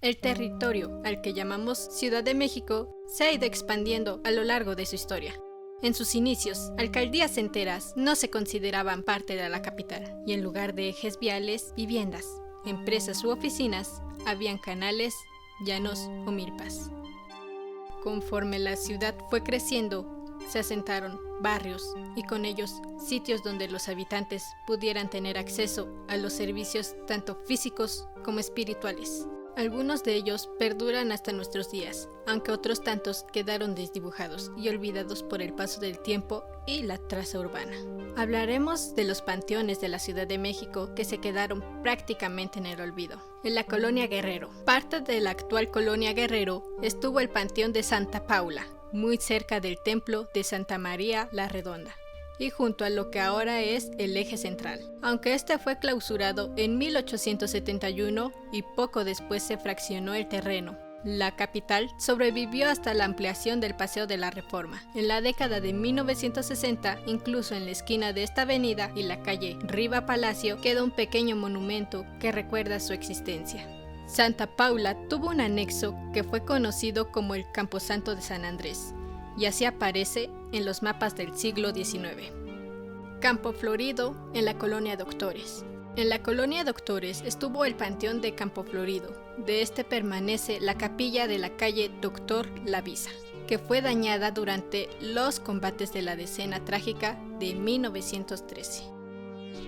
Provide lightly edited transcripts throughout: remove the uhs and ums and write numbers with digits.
El territorio al que llamamos Ciudad de México se ha ido expandiendo a lo largo de su historia. En sus inicios, alcaldías enteras no se consideraban parte de la capital, y en lugar de ejes viales, viviendas, empresas u oficinas, habían canales, llanos o milpas. Conforme la ciudad fue creciendo, se asentaron barrios y con ellos sitios donde los habitantes pudieran tener acceso a los servicios tanto físicos como espirituales. Algunos de ellos perduran hasta nuestros días, aunque otros tantos quedaron desdibujados y olvidados por el paso del tiempo y la traza urbana. Hablaremos de los panteones de la Ciudad de México que se quedaron prácticamente en el olvido. En la Colonia Guerrero, parte de la actual Colonia Guerrero, estuvo el Panteón de Santa Paula, muy cerca del templo de Santa María la Redonda, y junto a lo que ahora es el eje central, aunque este fue clausurado en 1871 y poco después se fraccionó el terreno. La capital sobrevivió hasta la ampliación del Paseo de la Reforma. En la década de 1960, incluso en la esquina de esta avenida y la calle Riva Palacio, queda un pequeño monumento que recuerda su existencia. Santa Paula tuvo un anexo que fue conocido como el Camposanto de San Andrés, y así aparece en los mapas del siglo XIX. Campo Florido, en la Colonia Doctores. En la Colonia Doctores estuvo el Panteón de Campo Florido. De este permanece la capilla de la calle Doctor Lavisa, que fue dañada durante los combates de la Decena Trágica de 1913.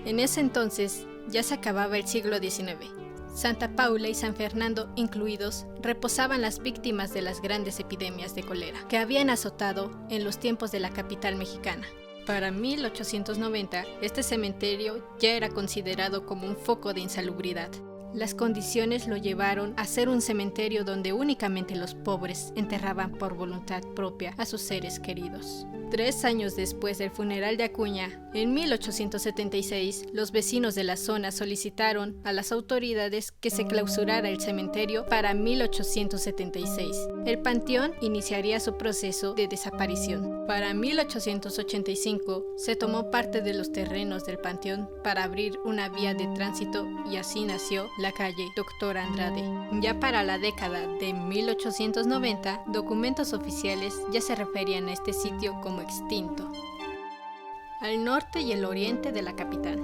En ese entonces ya se acababa el siglo XIX. Santa Paula y San Fernando incluidos reposaban las víctimas de las grandes epidemias de cólera que habían azotado en los tiempos de la capital mexicana. Para 1890, este cementerio ya era considerado como un foco de insalubridad. Las condiciones lo llevaron a ser un cementerio donde únicamente los pobres enterraban por voluntad propia a sus seres queridos. 3 años después del funeral de Acuña, en 1876, los vecinos de la zona solicitaron a las autoridades que se clausurara el cementerio para 1876. El panteón iniciaría su proceso de desaparición. Para 1885, se tomó parte de los terrenos del panteón para abrir una vía de tránsito y así nació la calle Doctor Andrade. Ya para la década de 1890, documentos oficiales ya se referían a este sitio como extinto. Al norte y el oriente de la capital.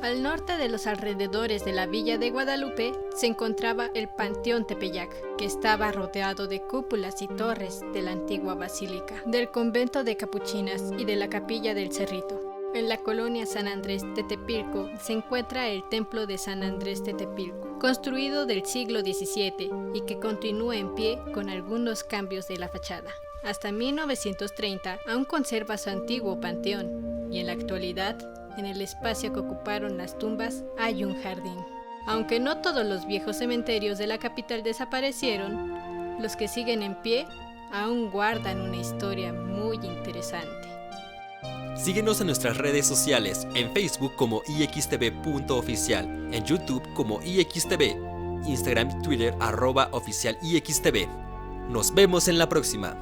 Al norte de los alrededores de la villa de Guadalupe se encontraba el Panteón Tepeyac, que estaba rodeado de cúpulas y torres de la antigua basílica, del convento de capuchinas y de la capilla del Cerrito. En la colonia San Andrés Tetepilco se encuentra el templo de San Andrés Tetepilco, construido del siglo XVII y que continúa en pie con algunos cambios de la fachada. Hasta 1930 aún conserva su antiguo panteón y en la actualidad, en el espacio que ocuparon las tumbas, hay un jardín. Aunque no todos los viejos cementerios de la capital desaparecieron, los que siguen en pie aún guardan una historia muy interesante. Síguenos en nuestras redes sociales, en Facebook como ixtv.oficial, en YouTube como ixtv, Instagram y Twitter @oficialixtv. Nos vemos en la próxima.